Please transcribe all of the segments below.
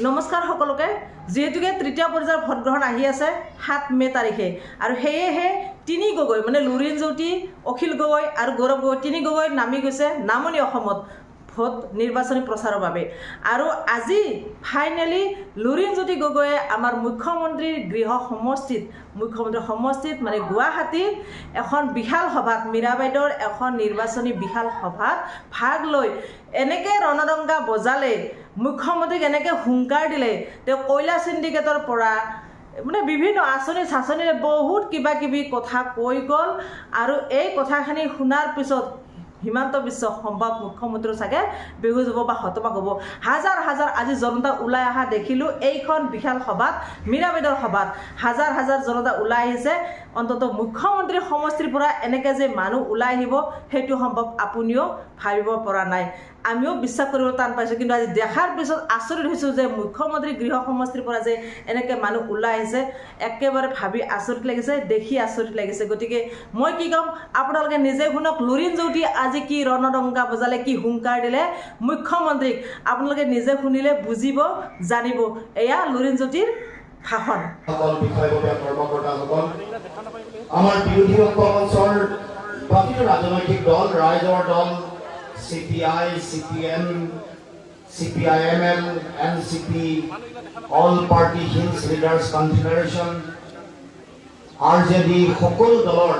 নমস্কাৰ সকলোকে যেহেতুকে তৃতীয় পৰ্যায়ৰ ভোটগ্ৰহণ আহি আছে 7 মে তাৰিখে আৰু হেয়েহে তিনি গগৈ মানে লুৰিণ জ্যোতি অখিল গগৈ আৰু গৌৰৱ গগৈ তিনি গগৈ নামি গৈছে নামনি অসমত ভোট নিৰ্বাচনী প্ৰচাৰৰ বাবে আৰু আজি ফাইনেলি লুৰিণ জ্যোতি গগৈয়ে আমাৰ মুখ্যমন্ত্ৰীৰ গৃহ সমষ্টিত মানে গুৱাহাটীত এখন বিশাল সভাত মীৰাবাইদেউৰ এখন নিৰ্বাচনী বিশাল সভাত ভাগ লৈ এনেকে ৰণডংকা বজালে মুখ্যমন্ত্ৰীক এনেকে হুংকাৰ দিলে তেওঁ কয়লা সিন্ডিকেটৰ পৰা মানে বিভিন্ন আঁচনি শাসনীৰে বহুত কিবা কিবি কথা কৈ গ'ল আৰু এই কথাখিনি শুনাৰ পিছত হিমন্ত বিশ্ব সম্ভৱ মুখ্যমন্ত্ৰী চাগে বেহুজ হ'ব বা হতবাক হ'ব হাজাৰ হাজাৰ আজি জনতা ওলাই অহা দেখিলোঁ এইখন বিশাল সভাত মীৰাবাইদেউৰ সভাত হাজাৰ হাজাৰ জনতা ওলাই আহিছে অন্তত মুখ্যমন্ত্ৰীৰ সমষ্টিৰ পৰা এনেকৈ যে মানুহ ওলাই আহিব সেইটো সম্ভৱ আপুনিও ভাবিব পৰা নাই আমিও বিশ্বাস কৰিব টান পাইছোঁ কিন্তু আজি দেখাৰ পিছত আচৰিত হৈছোঁ যে মুখ্যমন্ত্ৰী গৃহ সমষ্টিৰ পৰা যে এনেকৈ মানুহ ওলাই আহিছে একেবাৰে ভাবি আচৰিত লাগিছে দেখি আচৰিত লাগিছে গতিকে মই কি ক'ম আপোনালোকে নিজে শুনক লুৰিণ জ্যোতি আজি কি ৰণডংকা বজালে কি হুংকাৰ দিলে মুখ্যমন্ত্ৰীক আপোনালোকে নিজে শুনিলে বুজিব জানিব এয়া লুৰিণ জ্যোতিৰ ভাষণ আমাৰ বিৰোধী মঞ্চৰ প্ৰতিটো ৰাজনৈতিক দল ৰাইজৰ দল CPI, CPM, CPIML, NCP, All Party Hills Leaders Confederation, RJD, সকলো দলৰ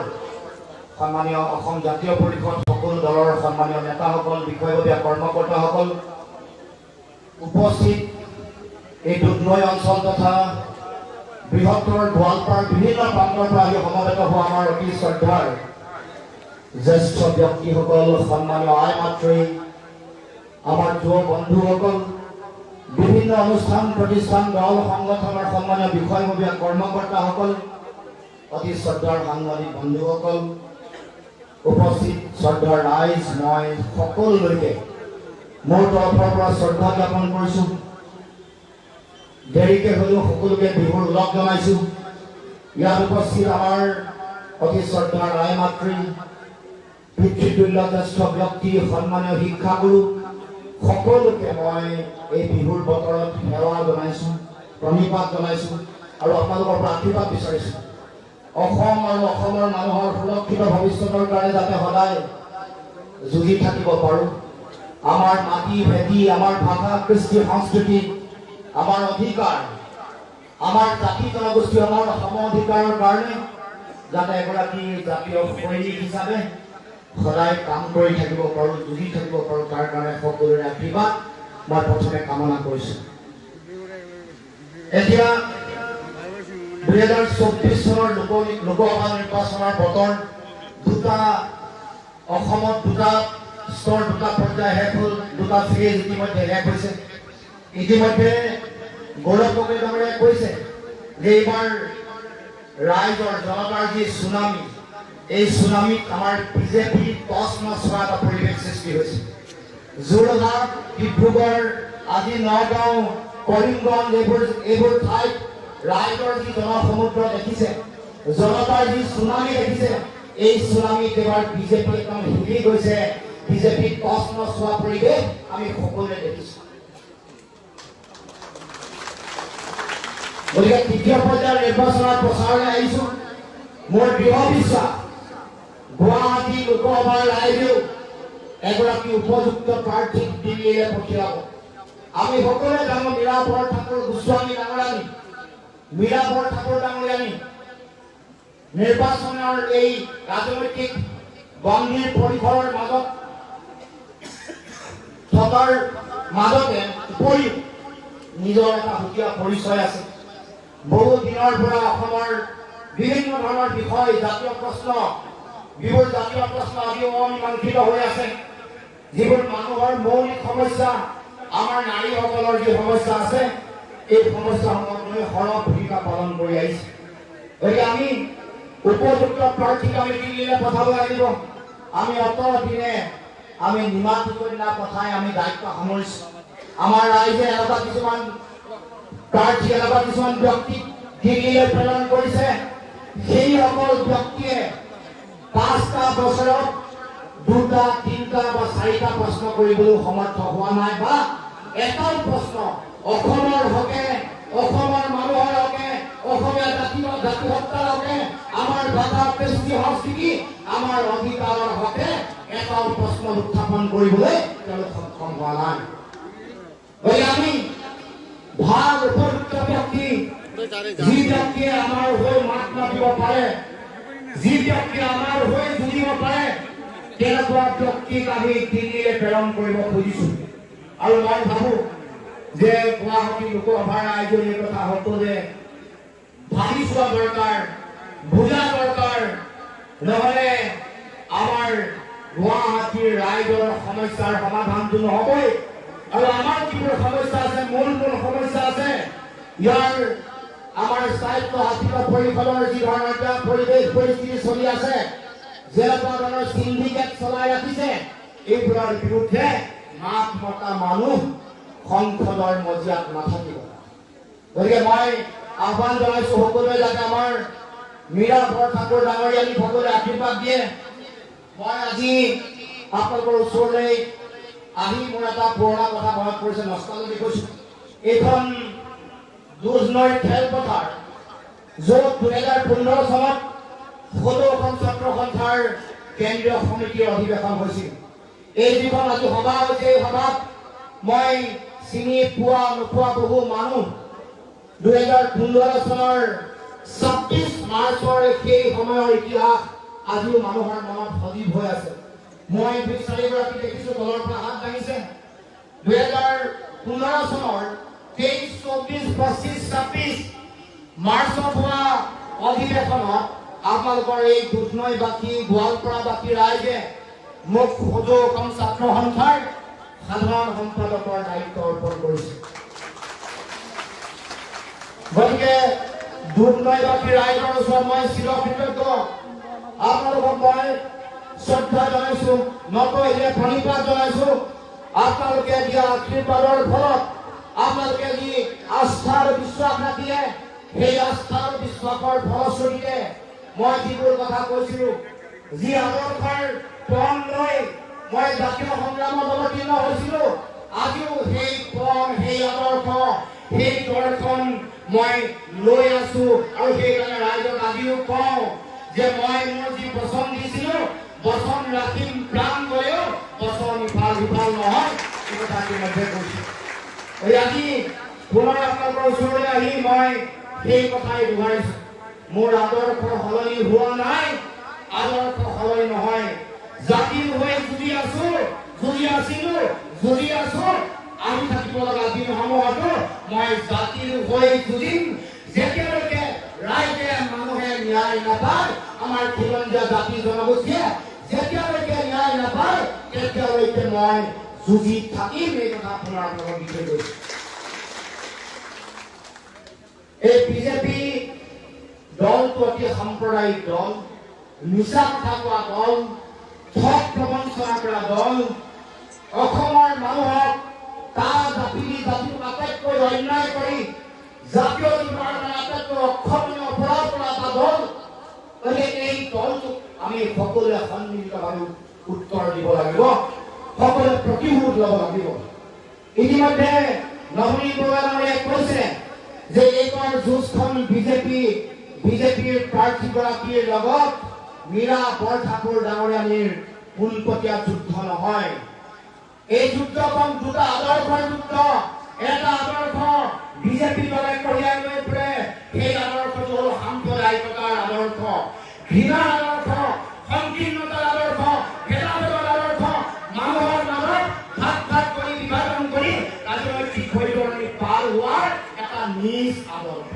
সন্মানীয় অসম জাতীয় পৰিষদ সকলো দলৰ সন্মানীয় নেতাসকল বিষয়ববীয়া কৰ্মকৰ্তাসকল উপস্থিত এই দুধনৈ অঞ্চল তথা বৃহত্তৰ গোৱালপাৰ বিভিন্ন প্ৰান্তৰ পৰা আহি সমবেত হোৱা আমাৰ অতি শ্ৰদ্ধাৰ জ্যেষ্ঠ ব্যক্তিসকল সন্মানীয় আই মাতৃ আমাৰ যুৱ বন্ধুসকল বিভিন্ন অনুষ্ঠান প্ৰতিষ্ঠান দল সংগঠনৰ সন্মানীয় বিষয়ববীয়া কৰ্মকৰ্তাসকল অতি শ্ৰদ্ধাৰ সাংবাদিক বন্ধুসকল উপস্থিত শ্ৰদ্ধাৰ ৰাইজ মই সকলোলৈকে মোৰ তৰফৰ পৰা শ্ৰদ্ধা জ্ঞাপন কৰিছোঁ দেৰিকে হ'লেও সকলোকে বিহুৰ ওলগ জনাইছোঁ ইয়াত উপস্থিত আমাৰ অতি শ্ৰদ্ধাৰ আই মাতৃ পিতৃতুল্য জ্যেষ্ঠ ব্যক্তি সন্মানীয় শিক্ষাগুৰু সকলোকে মই এই বিহুৰ বতৰত সেৱা জনাইছোঁ প্ৰণিপাত জনাইছোঁ আৰু আপোনালোকৰ পৰা আশীৰ্বাদ বিচাৰিছোঁ অসম আৰু অসমৰ মানুহৰ সুৰক্ষিত ভৱিষ্যতৰ কাৰণে যাতে সদায় যুঁজি থাকিব পাৰোঁ আমাৰ মাটি ভেটি আমাৰ ভাষা কৃষ্টি সংস্কৃতি আমাৰ অধিকাৰ আমাৰ জাতি জনগোষ্ঠী আমাৰ সম অধিকাৰৰ কাৰণে যাতে এগৰাকী জাতীয় সৈনিক হিচাপে সদায় কাম কৰি থাকিব পাৰোঁ যুঁজি থাকিব পাৰোঁ তাৰ কাৰণে সকলোৰে আশীৰ্বাদ মই প্ৰথমে কামনা কৰিছোঁ এতিয়া 2024 চনৰ লোকসভা নিৰ্বাচনৰ বতৰ দুটা অসমত দুটা স্তৰ দুটা পৰ্যায় শেষ হ'ল দুটা ফেজ ইতিমধ্যে শেষ হৈছে ইতিমধ্যে গৌৰৱ গগৈ ডাঙৰীয়াই কৈছে যে এইবাৰ ৰাইজৰ জনতাৰ যি চুনামি এই চুনামিত আমাৰ বিজেপি টছ নছ হোৱা এটা পৰিৱেশ সৃষ্টি হৈছে যোৰহাট ডিব্ৰুগড় আজি নগাঁও কৰিমগঞ্জ এইবোৰ ঠাইত ৰাইজৰ যি জনসমুদ্ৰ দেখিছে জনতাৰ যি চুনামি দেখিছে এই চুনামিত এবাৰ বিজেপি একদম হিলি গৈছে বিজেপি টছ নছ হোৱা পৰিৱেশ আমি সকলোৱে দেখিছোঁ গতিকে তৃতীয় পৰ্যায়ৰ নিৰ্বাচনৰ প্ৰচাৰলৈ আহিছোঁ মোৰ দৃঢ় বিশ্বাস গুৱাহাটী লোকসভাৰ ৰাইজেও এগৰাকী উপযুক্ত প্ৰাৰ্থীক দিল্লীলৈ পঠিয়াব আমি সকলোৱে জানো মীৰা বৰঠাকুৰ গোস্বামী ডাঙৰীয়ানী মীৰা বৰঠাকুৰ ডাঙৰীয়ানী নিৰ্বাচনৰ এই ৰাজনৈতিক বন্দীৰ পৰিসৰৰ মাজত থকাৰ মাজতে উপৰিও নিজৰ এটা সুকীয়া পৰিচয় আছে বহু দিনৰ পৰা অসমৰ বিভিন্ন ধৰণৰ বিষয় জাতীয় প্ৰশ্ন আজিও অমীমাংসিত হৈ আছে যিবোৰ মানুহৰ মৌলিক সমস্যা আমাৰ নাৰীসকলৰ যি সমস্যা আছে এই সমস্যাসমূহক লৈ সৰহ ভূমিকা পালন কৰি আহিছে গতিকে আমি উপযুক্ত প্ৰাৰ্থীক আমি দিল্লীলৈ পঠাব লাগিব আমি অতল দিনে আমি নিমাতকৈ পঠাই আমি দায়িত্ব সামৰিছোঁ আমাৰ ৰাইজে এনেকুৱা কিছুমান প্ৰাৰ্থী এনেকুৱা কিছুমান ব্যক্তিক দিল্লীলৈ প্ৰেৰণ কৰিছে সেইসকল ব্যক্তিয়ে 5টা বছৰত 2টা 3টা বা 4টা প্ৰশ্ন কৰিবলৈ সমৰ্থ হোৱা নাই বা এটাও প্ৰশ্ন অসমৰ হকে অসমৰ মানুহৰ হকে অসমীয়া জাতি হত্যাৰ হকে আমাৰ ভাষা কৃষ্টি সংস্কৃতি আমাৰ অধিকাৰৰ হকে এটা প্ৰশ্ন উত্থাপন কৰিবলৈ তেওঁলোক সক্ষম হোৱা নাই। গতিকে আমি ভাল উপযুক্ত ব্যক্তি যি ব্যক্তিয়ে আমাৰ হৈ মাত মাতিব পাৰে, যি ব্যক্তিয়ে আমাৰ হৈ যুঁজিব পাৰে, তেনেকুৱা ব্যক্তিক আমি দিল্লীলৈ প্ৰেৰণ কৰিব খুজিছো। আৰু মই ভাবো যে গুৱাহাটী লোকসভাৰ ৰাইজৰ এই কথা হতো যে ভাবি চোৱা দৰকাৰ, বুজা দৰকাৰ, নহলে আমাৰ গুৱাহাটীৰ ৰাইজৰ সমস্যাৰ সমাধানটো নহবই। আৰু আমাৰ যিবোৰ সমস্যা আছে, মূল সমস্যা আছে, ইয়াৰ আমাৰ স্থায়িত্ব হাতীয় পৰিষদৰ যি ধৰণৰ পৰিৱেশ পৰিস্থিতি চলি আছে, যেনেকুৱা ধৰণৰ সিন্ডিকেট চলাই ৰাখিছে, এইবোৰৰ বিৰুদ্ধে মাত মতা মানুহ সংসদৰ মজিয়াত নাথাকিব। গতিকে মই আহ্বান জনাইছো সকলোৱে যাতে আমাৰ মীৰা বৰঠাকুৰ ডাঙৰীয়ানী সকলোৱে আশীৰ্বাদ দিয়ে। মই আজি আপোনালোকৰ ওচৰলৈ আহি মোৰ এটা পুৰণা কথা মনত পৰিছে, নষ্টালজি কৈছো। এইখন দুজনৈৰ খেলপথাৰ, য'ত 2015 চনত 16খন ছাত্ৰ সন্থাৰ কেন্দ্ৰীয় সমিতিৰ অধিৱেশন হৈছিল। এই যিখন আজি সভা হৈছে, এই সভাত মই চিনি পোৱা নোপোৱা বহু মানুহ 2015 চনৰ 26 মাৰ্চৰ সেই সময়ৰ ইতিহাস আজিও মানুহৰ মনত সজীৱ হৈ আছে। মই 2-4গৰাকী দেখিছো দলৰ পৰা হাত দাঙিছে। 2015 চনৰ 23, 24, 25, 26 মাৰ্চত হোৱা অধিৱেশনত আপোনালোকৰ এই দুধনৈবাসী গোৱালপাৰাবাসী ৰাইজে মোক সদৌ অসম ছাত্ৰ সন্থাৰ সাধাৰণ সম্পাদকৰ দায়িত্ব অৰ্পণ কৰিছে। গতিকে দুধনৈবাসী ৰাইজৰ ওচৰত মই চিৰকৃতজ্ঞ। আপোনালোকক মই শ্ৰদ্ধা জনাইছো, নতহিৰে প্ৰণিপাত জনাইছো। আপোনালোকে দিয়া আশীৰ্বাদৰ ফলত, আপোনালোকে যি আস্থাৰ বিশ্বাস ৰাখিলে, সেই আস্থাৰ বিশ্বাসৰ ফলশ্ৰুতিতে মই যিবোৰ কথা কৈছিলো, যি আদৰ্শৰ পণ লৈ মই জাতীয় সংগ্ৰামত অৱতীৰ্ণ হৈছিলো, আজিও সেই পণ, সেই আদৰ্শ, সেই দৰ্শন মই লৈ আছো। আৰু সেইকাৰণে ৰাইজক আজিও কওঁ যে মই মোৰ যি বচন দিছিলো, বচন ৰাখিম প্ৰাণ গলেও, বচন ইফাল সিফাল নহয়, এই কথা ইতিমধ্যে কৈছো। আজি পুনৰ আপোনালোকৰ ওচৰলৈ আহি মই সেই কথাই দোহাৰিছো, মোৰ আদৰ্শ সলনি হোৱা নাই, আদৰ্শ সলনি নহয়। জাতিৰ হৈ যুঁজি আছো, যুঁজি আছিলো, যুঁজি আছো। আমি থাকিব লগা দিনসমূহতো মই জাতিৰ হৈ যুঁজিম, যেতিয়ালৈকে ৰাইজে মানুহে ন্যায় নাপায়, আমাৰ খিলঞ্জীয়া জাতি জনগোষ্ঠীয়ে যেতিয়ালৈকে ন্যায় নাপায়, তেতিয়ালৈকে মই যুঁজি থাকিম। এই কথা পুনৰ আপোনালোকক দি থৈ গৈছো। এই বিজেপি দলটো অতি সাম্প্ৰদায়িক দল, মিছা কথা কোৱা দল, ঠগ প্ৰবঞ্চনা কৰা দল, অসমৰ মানুহক জাতিটোক আটাইতকৈ অন্যায় কৰি জাতীয় জীৱনৰ আটাইতকৈ অক্ষমনীয় অপৰাধ কৰা এটা দল। গতিকে এই দলটোক আমি সকলোৱে সন্মিলিতভাৱে উত্তৰ দিব লাগিব, সকলোৱে প্ৰতিশোধ ল'ব লাগিব। ইতিমধ্যে নৱনীত বৰুৱা ডাঙৰীয়াই কৈছে যে এইবাৰ যুঁজখন বিজেপিৰ প্ৰাৰ্থীগৰাকীৰ লগত মীৰা বৰঠাকুৰ ডাঙৰীয়ানীৰ পোনপটীয়া যুদ্ধ নহয়। এই যুদ্ধখন দুটা আদৰ্শৰ যুদ্ধ। এটা আদৰ্শ বিজেপি দলে কঢ়িয়াই লৈ ফুৰে, সেই আদৰ্শটো হ'ল সাম্প্ৰদায়িকতাৰ আদৰ্শ, ঘৃণাৰ আদৰ্শ, সংকীৰ্ণতাৰ আদৰ্শ, ভেদাভেদৰ আদৰ্শ, মানুহৰ মাজত ভাগ ভাগ কৰি বিভাজন কৰি ৰাজনৈতিক বৈতৰণি পাৰ হোৱাৰ এটা নিজ আদৰ্শ।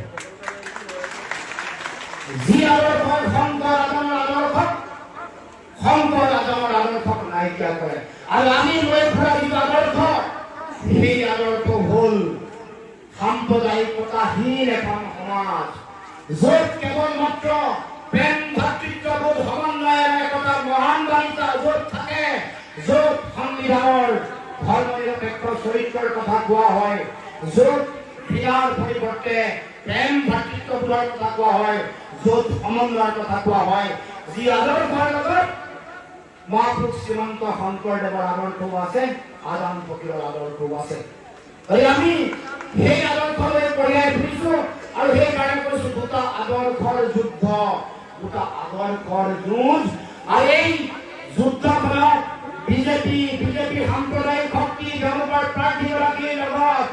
যি আদৰ্শই শংকৰ আদমৰ আদৰ্শক নাইকিয়া কৰে। আৰু আমি লৈ ফুৰা যিটো আদৰ্শ, সেই আদৰ্শ হ'ল সাম্প্ৰদায়িকতাহীন এখন সমাজ, য'ত কেৱল মাত্ৰ প্ৰেম, ভাতৃত্ববোধ, সমন্বয়ৰ একতা মহান বাণিজ্য য'ত থাকে, য'ত সংবিধানৰ ধৰ্ম নিৰপেক্ষ চৰিত্ৰৰ কথা কোৱা হয়, য'ত ক্ৰীড়াৰ পৰিৱৰ্তে প্ৰেম, ভাতৃত্ববোধৰ কথা কোৱা হয়, য'ত সমন্বয়ৰ কথা কোৱা হয়, যি আদৰ্শৰ লগত মহাপুৰুষ শ্ৰীমন্ত শংকৰদেৱৰ আদৰ্শও আছে, আদান ফকীৰৰ আদৰ্শও আছে। আমি সেই আদৰ্শলৈ কঢ়িয়াই ফুৰিছো আৰু সেইকাৰণে কৈছো দুটা আদৰ্শৰ যুদ্ধ, দুটা আদৰ্শৰ যুঁজ। আৰু এই যুদ্ধখনত বিজেপি সাম্প্ৰদায়িক শক্তি তেওঁলোকৰ প্ৰাৰ্থীগৰাকীৰ লগত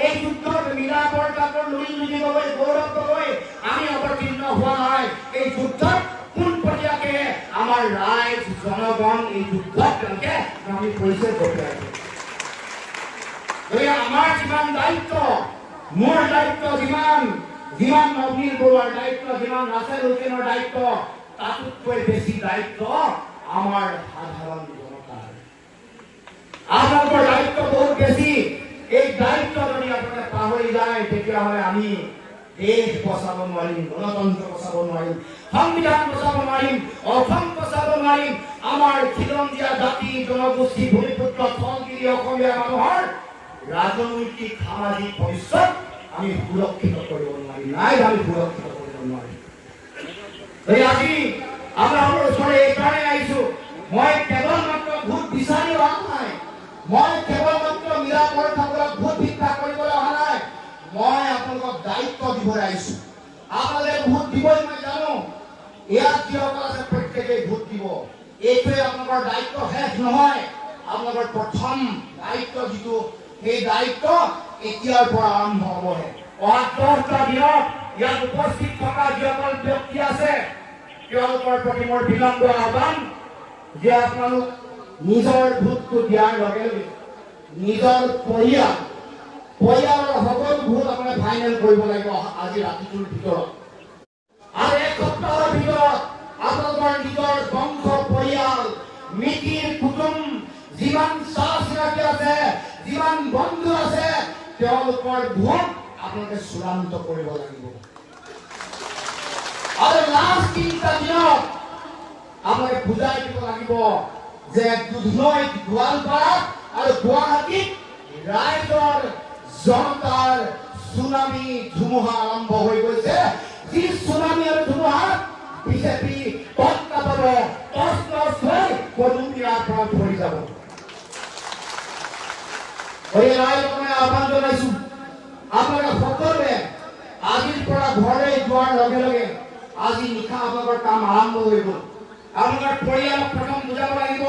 এই যুদ্ধত মিলাপৰ কাপৰ লুলি গগৈ, গৌৰৱ গগৈ আমি অৱতীৰ্ণ হোৱা নাই। এই যুদ্ধত পোনপটীয়াকে আমাৰ ৰাইজ জনগণ এই যুদ্ধত তেওঁলোকে নামি পৰিছে গতিকে আমাৰ যিমান দায়িত্ব, মোৰ দায়িত্ব যিমান নবীন বৰুৱাৰ দায়িত্ব, যিমান ৰাছেল হুছেইনৰ দায়িত্ব, তাতোতকৈ বেছি দায়িত্ব আমাৰ সাধাৰণ জনতাৰ। আপোনালোকৰ দায়িত্ব বহুত বেছি। এই দায়িত্ব যদি আপোনালোকে পাহৰি যায় তেতিয়াহ'লে আমি দেশ বচাব নোৱাৰিম, গণতন্ত্ৰ বচাব নোৱাৰিম, সংবিধান বচাব নোৱাৰিম, অসম বচাব নোৱাৰিম। আমাৰ খিলঞ্জীয়া জাতি জনগোষ্ঠী ভূমিপুত্ৰ থলগিৰি অসমীয়া মানুহৰ ৰাজনৈতিক সামাজিক ভৱিষ্যত আমি সুৰক্ষিত কৰিব নোৱাৰিম, আমি সুৰক্ষিত কৰিব নোৱাৰিম। আজি আপোনালোকৰ ওচৰলৈ এইকাৰণে আহিছো, মই কেৱল মাত্ৰ ভোট বিচাৰি অহা নাই, মই কেৱল মাত্ৰ মিলাপৰ খাবলৈ ভোট ভিক্ষা কৰিবলৈ অহা নাই, মই আপোনালোকক দায়িত্ব দিবলৈ আহিছো। আপোনালোকে ভোট দিবই মই জানো, ইয়াত যিসকল আছে প্ৰত্যেকেই ভোট দিব। এইটোৱে আপোনালোকৰ দায়িত্ব শেষ নহয়। আপোনালোকৰ প্ৰথম দায়িত্ব যিটো, সেই দায়িত্ব এতিয়াৰ পৰা আৰম্ভ হ'বহে। অহা 10টা দিনত ইয়াত উপস্থিত থকা যিসকল ব্যক্তি আছে তেওঁলোকৰ প্ৰতি মোৰ বিনম্ৰ আহ্বান যে আপোনালোক নিজৰ ভোটটো দিয়াৰ লগে লগে নিজৰ পৰিয়ালৰ সকলো ভোট আপোনালোকে ফাইনেল কৰিব লাগিব আজি ৰাতিটোৰ ভিতৰত। আৰু এক সপ্তাহৰ ভিতৰত আপোনালোকৰ নিজৰ বংশ পৰিয়াল, মিতিৰ কুটুম, যিমান চাহ-চিনাকি আছে, যিমান বন্ধু আছে, তেওঁলোকৰ ভোট আপোনালোকে চূড়ান্ত কৰিব লাগিব। আৰু লাষ্ট 3টা দিনত আপোনালোকে বুজাই দিব লাগিব যে দুধনৈত, গোৱালপাৰাত আৰু গুৱাহাটীত ৰাইজৰ জনতাৰ চুনামি ধুমুহা আৰম্ভ হৈ গৈছে। যি চুনামি আৰু ধুমুহাত বিজেপি তৎকা পাব, তছনছ হৈ পদুমীয়াৰ পৰা ধৰি যাব। ৰাইজক মই আহ্বান জনাইছো, আপোনালোকে সকলোৱে আজিৰ পৰা ঘৰলৈ যোৱাৰ লগে লগে আজি নিশা আপোনালোকৰ কাম আৰম্ভ হৈ গ'ল। আপোনালোকৰ পৰিয়ালক প্ৰথম বুজাব লাগিব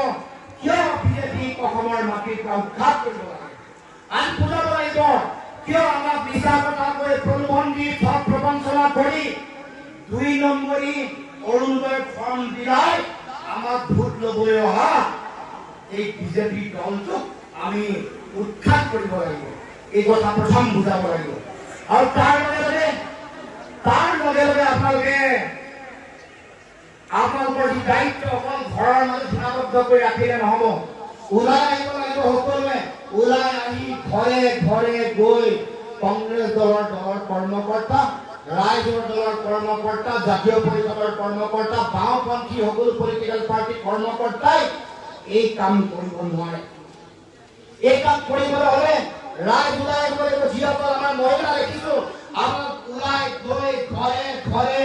কিয় বিজেপি অসমৰ মাটিৰ পৰা উৎখাত কৰিব লাগে। আন বুজাব লাগিব কিয় আমাক মিছা কথা কৈ প্ৰলোভন দি ঠগ প্ৰবঞ্চনা কৰি 2 নম্বৰী অৰুণোদয় ফৰ্ম দিলাই আমাক ভোট ল'বলৈ অহা এই বিজেপি দলটোক আমি উৎখাত কৰিব লাগিব। এই কথা প্ৰথম বুজাব লাগিব। আৰু তাৰ লগে লগে আপোনালোকৰ যি দায়িত্ব অকল ঘৰৰ মাজত সীমাবদ্ধ কৰি ৰাখিলে নহ'ব, ওলাই আহিব লাগিব। সকলোৱে ওলাই আহি ঘৰে ঘৰে গৈ কংগ্ৰেছ দলৰ কৰ্মকৰ্তা, ৰাইজৰ দলৰ কৰ্মকৰ্তা, জাতীয় পৰিষদৰ কৰ্মকৰ্তা, বাওঁপন্থী সকলো পলিটিকেল পাৰ্টি কৰ্মকৰ্তাই এই কাম কৰিব নোৱাৰে। এই কাম কৰিবলৈ হ'লে ৰাইজ ওলাই আহিব লাগিব। যিসকল আমাৰ মহিলা দেখিছো, আমাক ওলাই গৈ ঘৰে ঘৰে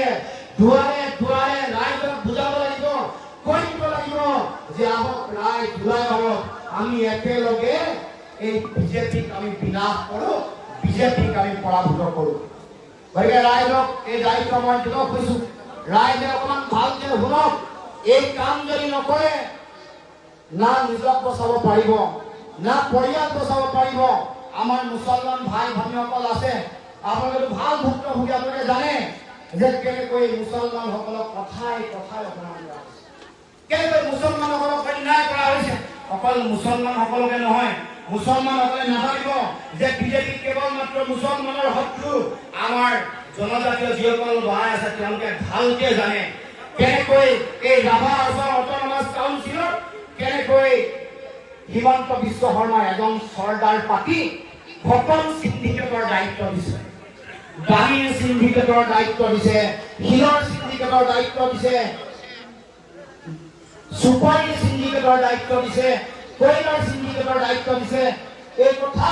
দুৱাৰে দুৱাৰে ৰাইজক বুজাব লাগিব, কৈ দিব লাগিব যে আহক ৰাইজ ওলাই আহক, আমি একেলগে এই বিজেপিক আমি বিনাশ কৰো, বিজেপিক আমি পৰাভূত কৰো। গতিকে ৰাইজক এই দায়িত্ব মই দিব খুজিছো, ৰাইজে অকণমান ভালকে শুনক। এই কাম যদি নকৰে না নিজক বচাব পাৰিব, না পৰিয়াল বচাব পাৰিব। আমাৰ মুছলমান ভাই ভনীসকল আছে, আপোনালোকে ভাল ভুক্তভোগী, আপোনালোকে জানে যে কেনেকৈ মুছলমানসকলক কথাই কথাই অপমান কৰা হৈছে, কেনেকৈ মুছলমানসকলক অন্যায় কৰা হৈছে। অকল মুছলমানসকলকে নহয়, মুছলমানসকলে নাভাবিব যে বিজেপি কেৱল মাত্ৰ মুছলমানৰ শত্ৰু। আমাৰ জনজাতীয় যিসকল ল'ৰা আছে তেওঁলোকে ভালকে জানে কেনেকৈ এই ৰাভা আসাম অট'নমাছ কাউন্সিলত কেনেকৈ হিমন্ত বিশ্ব শৰ্মা এজন চৰ্দাৰ পাতি ভকল সিন্ডিকেটৰ দায়িত্ব দিছে, বাণীৰ সিন্ডিকেটৰ দায়িত্ব দিছে, শিলৰ সিন্ডিকেটৰ দায়িত্ব দিছে, সুপাৰী সিন্ডিকেটৰ দায়িত্ব দিছে, কয়লাৰ সিন্ডিকেটৰ দায়িত্ব দিছে। এই কথা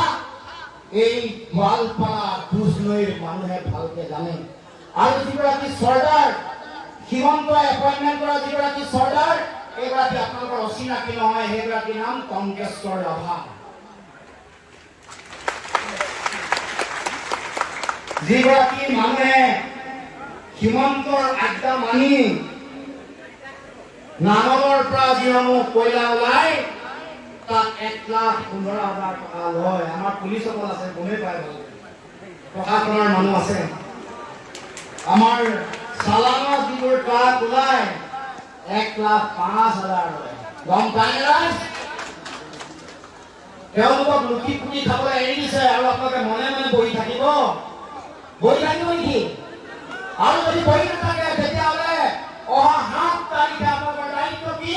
এই গোৱালপাৰা দুধনৈৰ মানুহে ভালকে জানে। আৰু যিগৰাকী চৰ্দাৰ, হিমন্তই এপইণ্টমেণ্ট কৰা যিগৰাকী চৰ্দাৰ, এইগৰাকী আপোনালোকৰ অচিনাকি নহয়, সেইগৰাকীৰ নাম কংগ্ৰেছৰ ৰাভা। যিগৰাকী মানুহে সীমান্তৰ আজ্ঞা মানি নাঙলৰ পৰা যিসমূহ কয়লা ওলাই তাত 1,15,000 টকা লয়। আমাৰ পুলিচসকল আছে, গমেই পায়, প্ৰশাসনৰ মানুহ আছে। আমাৰ চালানত যিবোৰ ট্ৰাক ওলাই 1,05,000 লয়। গম পায় নাই? তেওঁলোকক লুটি পুটি খাবলৈ এৰি দিছে আৰু আপোনালোকে মনে মনে বহি থাকিব নেকি? আৰু যদি বহি নাথাকে তেতিয়াহ'লে অহা 7 তাৰিখে আপোনালোকৰ দায়িত্ব কি?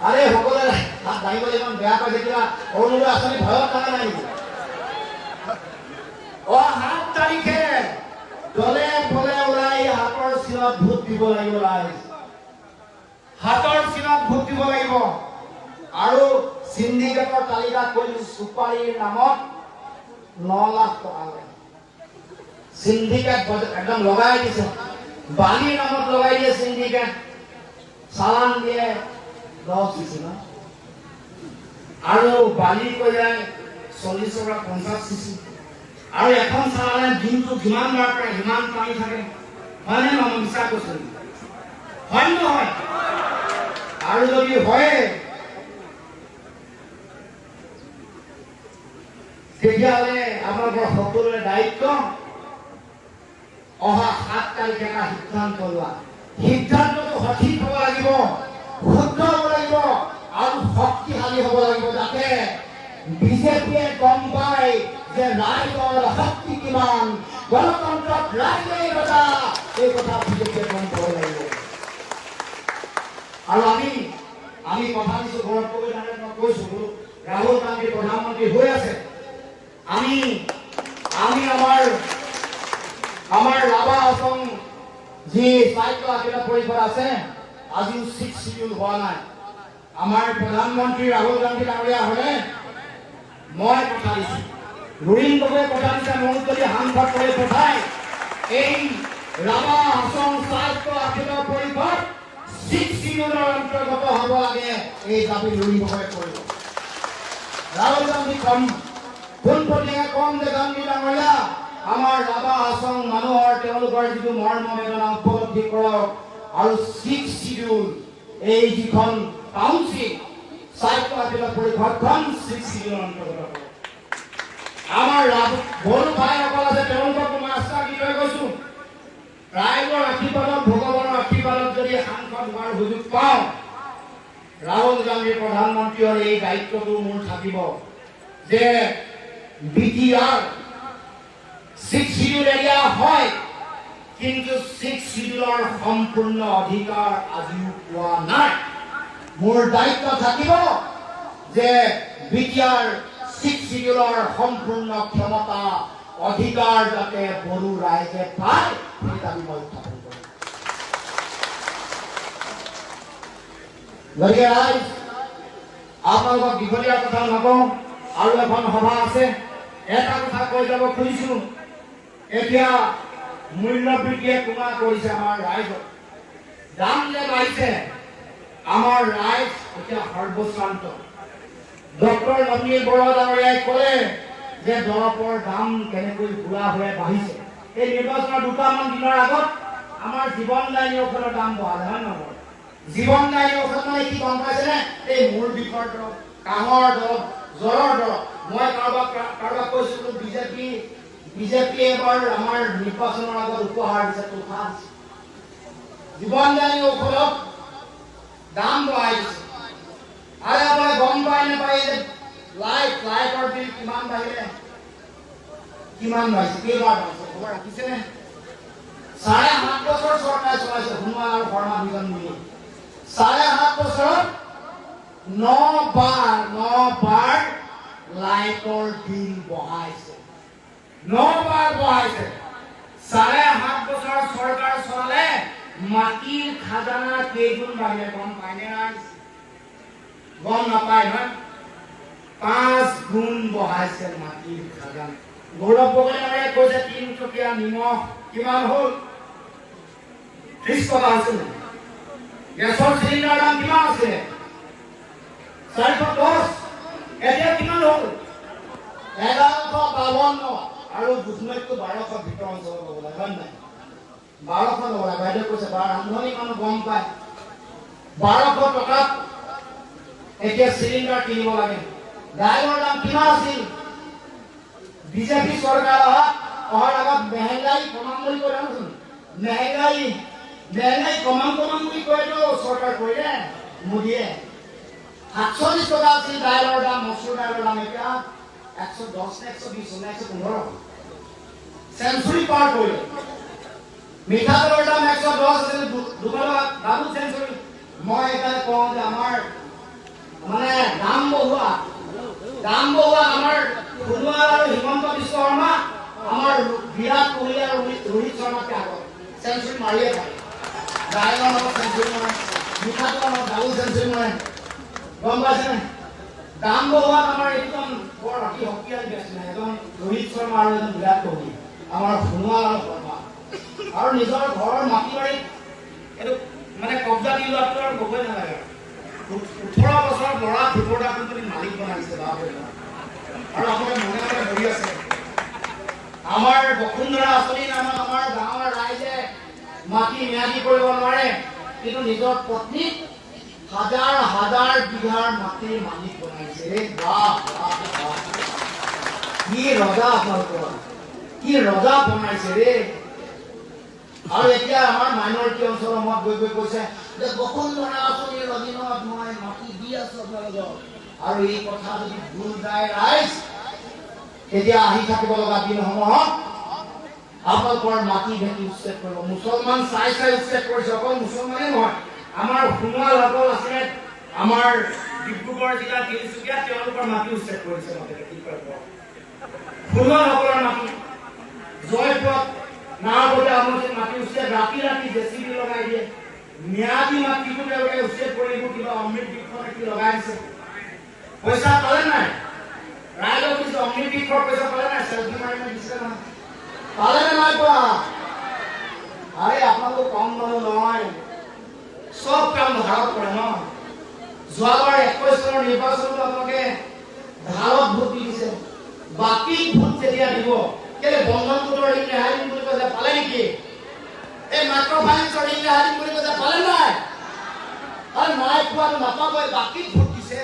আৰে সকলোৱে হাত দাঙিবলৈ ইমান বেয়া পাইছে, কিবা অৰুণোদয় আঁচনি ভয়ত থকা নাই নেকি? অহা 7 তাৰিখে দলে বলে ওলাই হাতৰ চিনত ভোট দিব লাগিব। হাতৰ চিনত ভোট দিব লাগিব। আৰু সিন্ডিকেটৰ তালিকা কৰিছো, সুপাৰীৰ নামত 9 লাখ টকা লয়। সিন্ডিকেট একদম লগাই দিছে, বালিৰ নামত লগাই দিয়ে সিন্ডিকেট, চালান দিয়ে 10 চিচি ন, আৰু বালি কৈ যায় 40 পৰা 50 চিচি, আৰু এখন চালানে দিনটো কিমান বাৰ পাৰে সিমান পানী থাকে। হয়নে নহয়? বিশ্বাস কৈছো, হয় নহয়? আৰু যদি হয় তেতিয়াহ'লে আপোনালোকৰ সকলোৰে দায়িত্ব অহা 7 তাৰিখে এটা সিদ্ধান্ত লোৱা। সিদ্ধান্তটো সঠিক হ'ব লাগিব, শুদ্ধ হ'ব লাগিব আৰু শক্তিশালী হ'ব লাগিব, যাতে বিজেপিয়ে গম পায় যে ৰাইজৰ শক্তি কিমান, গণতন্ত্ৰত ৰাইজেই ৰজা, এই কথা বিজেপিয়ে গম পাব লাগিব। আৰু আমি কথা দিছো, ঘৰত কৈ কৈছো, ৰাহুল গান্ধী প্ৰধানমন্ত্ৰী হৈ আছে। আমি আমাৰ ৰাভা আছং যি সাহিত্য আকিলা পৰিষদ আছে, আজিও 6 শিডিউল হোৱা নাই। আমাৰ প্ৰধানমন্ত্ৰী ৰাহুল গান্ধী ডাঙৰীয়া হ'লে মই কথা দিছো, লুৰিণ গগৈ কথা দিছে, মোক যদি সাংসদ কৰি পঠায় এই ৰাভা আছং সাহিত্য আকিলা পৰিষদ 6 শিডিউলৰ অন্তৰ্গত হ'ব লাগে, এই দাবী লুৰিণ গগৈ কৰিব। ৰাহুল গান্ধী কম পোনপটীয়াকৈ কম যে গান্ধী ডাঙৰীয়া, আমাৰ ৰাভা আছং মানুহৰ তেওঁলোকৰ যিটো মৰ্ম বেদনা উপলব্ধি কৰক, আৰু 6 শিডিউল এই যিখন কাউন্সিল সাহিত্য আকিলা পৰিষদখন 6 শিডিউলৰ অন্তৰ্গত। আমাৰ বড়ো ভাইসকল আছে, তেওঁলোকক মই আশ্বাস দি থৈ গৈছো, ৰাইজৰ আশীৰ্বাদত, ভগৱানৰ আশীৰ্বাদত যদি সাংসদ হোৱাৰ সুযোগ পাওঁ, ৰাহুল গান্ধী প্ৰধানমন্ত্ৰীৰ এই দায়িত্বটো মোৰ থাকিব যে BTR 6 শিডিউল এৰিয়া হয়, কিন্তু 6 শিডিউলৰ সম্পূৰ্ণ অধিকাৰ আজিও পোৱা নাই। মোৰ দায়িত্ব থাকিব যে BTR 6 শিডিউলৰ সম্পূৰ্ণ ক্ষমতা অধিকাৰ যাতে বড়ো ৰাইজে পায়, সেই দাবী মই উত্থাপন কৰিম। গতিকে ৰাইজ, আপোনালোকক দীঘলীয়া কথা নকওঁ, আৰু এখন সভা আছে। এটা কথা কৈ যাব খুজিছো, এতিয়া মূল্য বৃদ্ধিয়ে কোমা কৰিছে আমাৰ ৰাইজক, দাম যে বাঢ়িছে, আমাৰ ৰাইজ এতিয়া সৰ্বশ্ৰান্ত। ডক্টৰ নবীন বৰা ডাঙৰীয়াই ক'লে যে দৰৱৰ দাম কেনেকৈ বুঢ়া হৈ বাঢ়িছে। এই নিৰ্বাচনৰ 2মান দিনৰ আগত আমাৰ জীৱনদায়ী ঔষধৰ দাম বঢ়ালে, হয় নহয়? জীৱনদায়ী ঔষধ মানে কি গম পাইছেনে? এই মূৰ বিষৰ দৰৱ, কাহৰ দৰৱ, জ্বৰৰ দৰৱ। মই কাৰোবাক কৈছিলো, বিজেপি এবাৰ আমাৰ নিৰ্বাচনৰ আগত উপহাৰ দিছে, তোফা দিছে, জীৱনদায়ী ঔষধক দাম বঢ়াই দিছে। আৰু আপোনালোকে গম পাই নাপায় যে লাইটৰ বিল কিমান বাঢ়িলে, কিমান বাঢ়িছে, কেইবাৰ বাঢ়িছে খবৰ ৰাখিছেনে? 7.5 বছৰ চৰকাৰে চলাইছে, সোণোৱাল আৰু শৰ্মা দুজন মিলি 7.5 বছৰত 9 বাৰ লাইটৰ বিল বঢ়াইছে, 9 বাৰ বঢ়াইছে। 7.5 বছৰ চৰকাৰ চলালে, মাটিৰ খাজানা কেইগুণ বাঢ়িলে গম পায়নে? গম নাপায় নহয়? 5 গুণ বঢ়াইছে মাটিৰ খাজানা। গৌৰৱ গগৈয়ে কৈছে 3 টকীয়া নিমখ কিমান হ'ল? 30 টকা হৈছে। গেছৰ চিলিণ্ডাৰৰ দাম কিমান আছিলে? 410। এতিয়া কিমান হ'ল 1152 আৰু দুধনৈতটো 1200 ভিতৰ অঞ্চলত ল'ব লাগে হয় নাই 1200 ল'ব লাগে বাইদেউ কৈছে বাৰ ৰান্ধনি মানুহ গম পায় 1200 টকাত এতিয়া চিলিণ্ডাৰ কিনিব লাগে ডাইলৰ দাম কিমান আছিল বিজেপি চৰকাৰ অহাৰ আগত মেহঙ্গাই কমাম বুলি কৈ আছো মেহঙ্গাই কমাম বুলি কৈতো চৰকাৰ কৰিলে মোদীয়ে 47 টকা আছিল ডাইলৰ দাম মচুৰ ডাইলৰ দাম এতিয়া 110 120 115 সেঞ্চুৰী পাৰ কৰিলে মিঠাতেলৰ দাম 110 আছিল দুবাৰ ডাবল সেঞ্চুৰী মই এটা কওঁ যে আমাৰ মানে দাম বহুৱা আমাৰ সোণোৱাল আৰু হিমন্ত বিশ্ব শৰ্মা আমাৰ বিৰাট কোহলি আৰু ৰোহিত শৰ্মাকে আগত সেঞ্চুৰী মাৰিয়ে থাকে ডাইলৰ লগত সেঞ্চুৰী মাৰে মিঠাতেলৰ লগত ডাবল সেঞ্চুৰী মাৰে গম পাইছেনে দাম বহুৱা আমাৰ একদম বৰ ৰাতি শক্তিশালী বেটছমেন এজন ৰোহিত শৰ্মা আৰু এজন বিৰাট কোহলি আমাৰ সোণোৱাল আৰু শৰ্মা আৰু নিজৰ ঘৰৰ মাটি বাৰীত এইটো মানে কব্জা দি লোৱাটো আৰু ক'বই নালাগে 18 বছৰ ল'ৰা ফুটবলাৰ যদি মালিক বনাইছে আৰু আমাৰ মনে মনে বহি আছে আমাৰ বসুন্ধৰা আঁচনি নামত আমাৰ গাঁৱৰ ৰাইজে মাটি ম্যাদী কৰিব নোৱাৰে কিন্তু নিজৰ পত্নীক হাজাৰ হাজাৰ বিঘাৰ মাটিৰ মালিক বনাইছে বাহ কি ৰজা আপোনালোকৰ কি ৰজা বনাইছে ৰে আৰু এতিয়া আমাৰ মাইনৰিটি অঞ্চলৰ মত গৈ কৈছে যে বসুন্ধৰা আঁচনিৰ অধীনত মই মাটি দি আছো আপোনালোকক আৰু এই কথা যদি ভুল যায় ৰাইজ তেতিয়া আহি থাকিব লগা দিনসমূহত আপোনালোকৰ মাটি ভেটি উচ্ছেদ কৰিব মুছলমান চাই উচ্ছেদ কৰিছে অকল মুছলমানে নহয় আমাৰ সোণোৱালসকল আছে আমাৰ ডিব্ৰুগড় জিলা তিনিচুকীয়া তেওঁলোকৰ মাটি উচ্ছেদ কৰিছে সোণোৱালসকলৰ মাটি জয়পুৰত নাওবতে আমচিত মাটি উচ্ছেদ ৰাতি জেচিবি লগাই দিয়ে ম্যাদী মাটিটো তেওঁলোকে উচ্ছেদ কৰিব কিবা অমৃত বৃক্ষৰ কি লগাই দিছে পইচা পালে নাই ৰাইজক কিছু অমৃত বৃক্ষৰ পইচা পালে নাই চেল্ফি মাৰি দিছে নহয় পালে নাই পোৱা আৰে আপোনালোক কম মানুহ নহয় সব কাম ধাৰত কৰে ন যোৱাবাৰ 21 চনৰ নিৰ্বাচনটো আপোনালোকে ধাৰত ভোট দি দিছে বাকী ভোট যেতিয়া দিব কেলে বন্ধন গোটৰ ঋণ ৰেহাই দিম বুলি কৈছে পালে নেকি এই মাইক্ৰ ফাইনেন্সৰ ঋণ ৰেহাই দিম বুলি কৈছে পালে নাই আৰু নাই পোৱাটো নাপাবই বাকী ভোট দিছে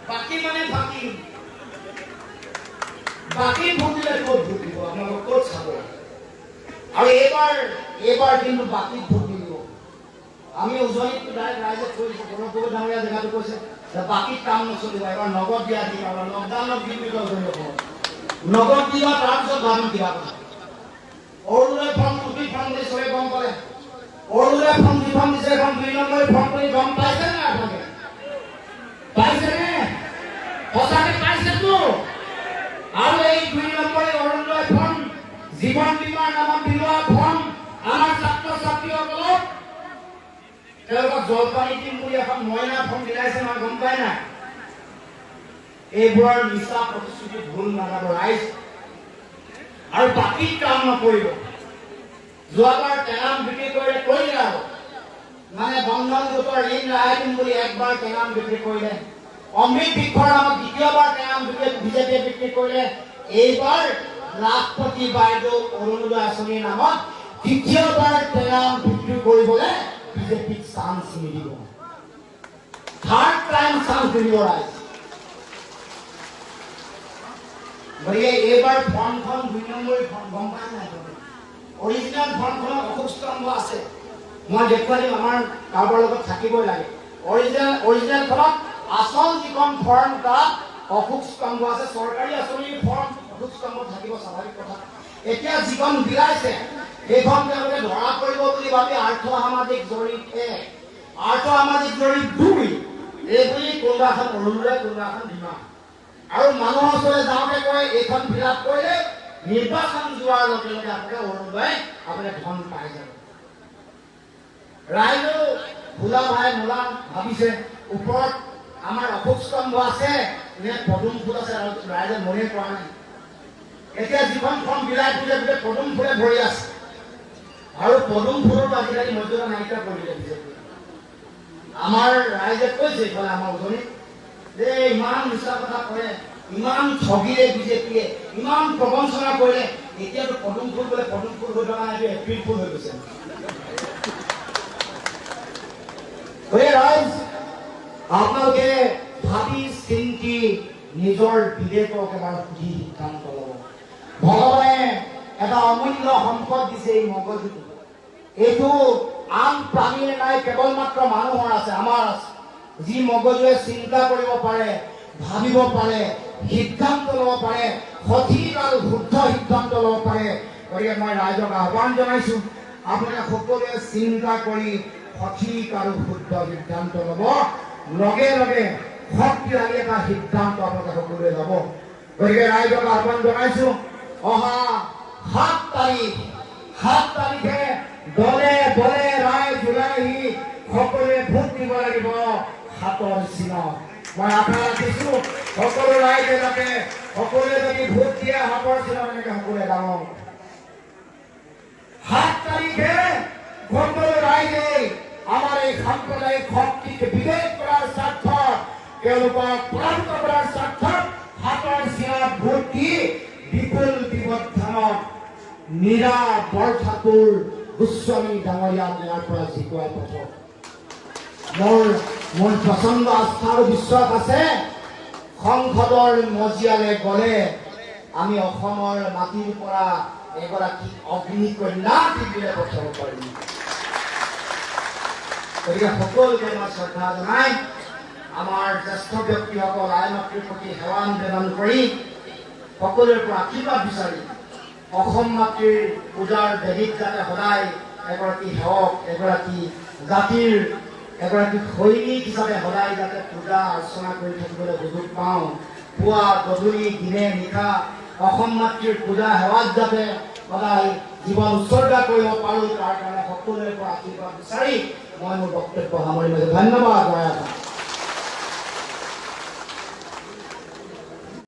বাকী মানে বাকী ভোট দিলে ক'ত ভোট দিব আপোনালোক ক'ত চাব আৰু এইবাৰ কিন্তু বাকী ভোট দিব আমি উজনিত ৰাইজে কৈছে গণপতি ডাঙৰীয়া জেগাটো কৈছে যে বাকী কাম নচলিব এবাৰ নগদ দিয়া দিম আৰু লকডাউনত দিম বুলি কৈছে নগদ দিবা তাৰপিছত ভাবি দিবা অৰুণোদয় ফৰ্ম টুপি ফৰ্ম দি চবে গম পালে অৰুণোদয় ফৰ্ম দি ফৰ্ম দিছে এখন 2 নম্বৰ ফৰ্ম কৰি গম পাইছে না আপোনালোকে পাইছেনে সঁচাকে পাইছেতো আৰু এই 2 নম্বৰ অৰুণোদয় ফৰ্ম জীৱন বীমাৰ নামত বিলোৱা ফৰ্ম আমাৰ ছাত্ৰ ছাত্ৰীসকলক তেওঁলোকক জলপানী দিম বুলি এখন মইনা ফৰ্ম দিলাইছে নহয় গম পাই না এইবোৰৰ মিছা প্ৰতিশ্ৰুতি ভুল নাগাব ৰাইজ আৰু বাকী কাম নকৰিব যোৱাবাৰ টেঙাম বিক্ৰী কৰিলে আৰু মানে বন্ধন গোটৰ ঋণ ৰেহাই দিম বুলি একবাৰ টেঙাম বিক্ৰী কৰিলে অমৃত বৃক্ষৰ নামত দ্বিতীয়বাৰ টেঙাম বিজেপিয়ে বিক্ৰী কৰিলে এইবাৰ ৰাষ্ট্ৰপতি বাইদেউ অৰুণোদয় আঁচনিৰ নামত দ্বিতীয়বাৰ টেঙাম বিক্ৰী কৰিবলৈ বিজেপিক চান্স নিদিব থাৰ্ড টাইম চান্স দিব ৰাইজ গতিকে এইবাৰ ফৰ্মখন 2 নম্বৰ ফৰ্ম গম পাই নাই অৰিজিনেল ফৰ্মখনত অশোক স্তম্ভ আছে মই দেখুৱাই দিম আমাৰ কাৰোবাৰ লগত থাকিবই লাগে অৰিজিনেল ফৰ্মত আচল যিখন ফৰ্ম তাত অশোক স্তম্ভ আছে চৰকাৰী আঁচনিৰ ফৰ্ম অশোক স্তম্ভ থাকিব স্বাভাৱিক কথা এতিয়া যিখন বিলাইছে সেইখন তেওঁলোকে ধৰা পৰিব বুলি ভাবি আৰ্থ সামাজিক জৰীপ 2 এই বুলি কোনোবাখন অৰুণোদয় কোনোবাখন বীমা আৰু মানুহৰ ওচৰলৈ যাওঁতে কয় এইখন ফিলাপ কৰিলে নিৰ্বাচন যোৱাৰ লগে লগে আপোনালোকে অৰুণোদয় আপুনি ধন পাই যাব ৰাইজেও ভোলা ভাই মোলা ভাবিছে ওপৰত আমাৰ অশোক স্তম্ভ আছে নে পদুম ফুল আছে আৰু ৰাইজে মনে কৰা নাই এতিয়া যিখন ফৰ্ম বিলাই ফুলে গোটেই পদুম ফুলে ভৰি আছে আৰু পদুম ফুলতো আজিকালি মৰ্যাদা নাইকিয়া কৰি দিছে আমাৰ ৰাইজে কৈছে এইফালে আমাৰ উজনিত যে ইমান মিছা কথা কৰে, ইমান ঠগিলে বিজেপিয়ে, ইমান প্ৰবঞ্চনা কৰিলে, এতিয়াতো পদুম ফুল বোলে পদুম ফুল হৈ থকা নাই, এপ্ৰিল ফুল হৈ গৈছে। ৰাইজ আপোনালোকে ভাবি চিন্তি নিজৰ বিবেকক এবাৰ সুধি সিদ্ধান্ত ল'ব। ভগৱানে এটা অমূল্য সম্পদ দিছে এই মগজুটো। এইটো আন প্ৰাণীৰ নাই, কেৱল মাত্ৰ মানুহৰ আছে, আমাৰ আছে। যি মগজুৱে চিন্তা কৰিব পাৰে, ভাবিব পাৰে, সিদ্ধান্ত ল'ব পাৰে, সঠিক আৰু শুদ্ধ সিদ্ধান্ত ল'ব পাৰে। গতিকে মই ৰাইজক আহ্বান জনাইছো, আপোনালোকে সকলোৱে চিন্তা কৰি সঠিক আৰু শুদ্ধ সিদ্ধান্ত ল'ব। লগে লগে শক্তিশালী এটা সিদ্ধান্ত আপোনালোকে সকলোৱে ল'ব। গতিকে ৰাইজক আহ্বান জনাইছো, অহা 7 তাৰিখে দলে বলে ৰাইজ ওলাই আহি সকলোৱে ভোট দিব লাগিব হাতৰ চিনত। মই আশা ৰাখিছো সকলো ৰাইজে যাতে সকলোৱে যদি ভোট দিয়ে হাতৰ চিনত এনেকে সকলোৱে ডাঙৰ 7 তাৰিখে সকলো ৰাইজে আমাৰ এই সাম্প্ৰদায়িক শক্তিক বিভেদ কৰাৰ স্বাৰ্থত, তেওঁলোকক পৰাভূত কৰাৰ স্বাৰ্থত হাতৰ চিনত ভোট দি বিপুল বিবৰ্ধনক মীৰা বৰঠাকুৰ গোস্বামী ডাঙৰীয়াক ইয়াৰ পৰা জিকুৱাই পঠাওক। মোৰ প্ৰচণ্ড আস্থা আৰু বিশ্বাস আছে, সংসদৰ মজিয়ালে গ'লে আমি অসমৰ মাটিৰ পৰা এগৰাকী অগ্নিকন্যা দিল্লীলৈ পঠাব পাৰিম। গতিকে সকলোকে মই শ্ৰদ্ধা জনাই আমাৰ জ্যেষ্ঠ ব্যক্তিসকল আই মাতৃৰ প্ৰতি সেৱা নিবেদন কৰি সকলোৰে পৰা আশীৰ্বাদ বিচাৰি অসম মাতৃৰ পূজাৰ বেদীত যাতে সদায় এগৰাকী সেৱক, এগৰাকী জাতিৰ এগৰাকী সৈনিক হিচাপে সদায় যাতে পূজা অৰ্চনা কৰি থাকিবলৈ সুযোগ পাওঁ, পুৱা গধূলি দিনে নিশা অসম মাতৃৰ পূজা সেৱাত যাতে সদায় জীৱন উৎসৰ্গা কৰিব পাৰোঁ, তাৰ কাৰণে সকলোৰে পৰা আশীৰ্বাদ বিচাৰি মই মোৰ বক্তব্য সামৰিছোঁ। ধন্যবাদ।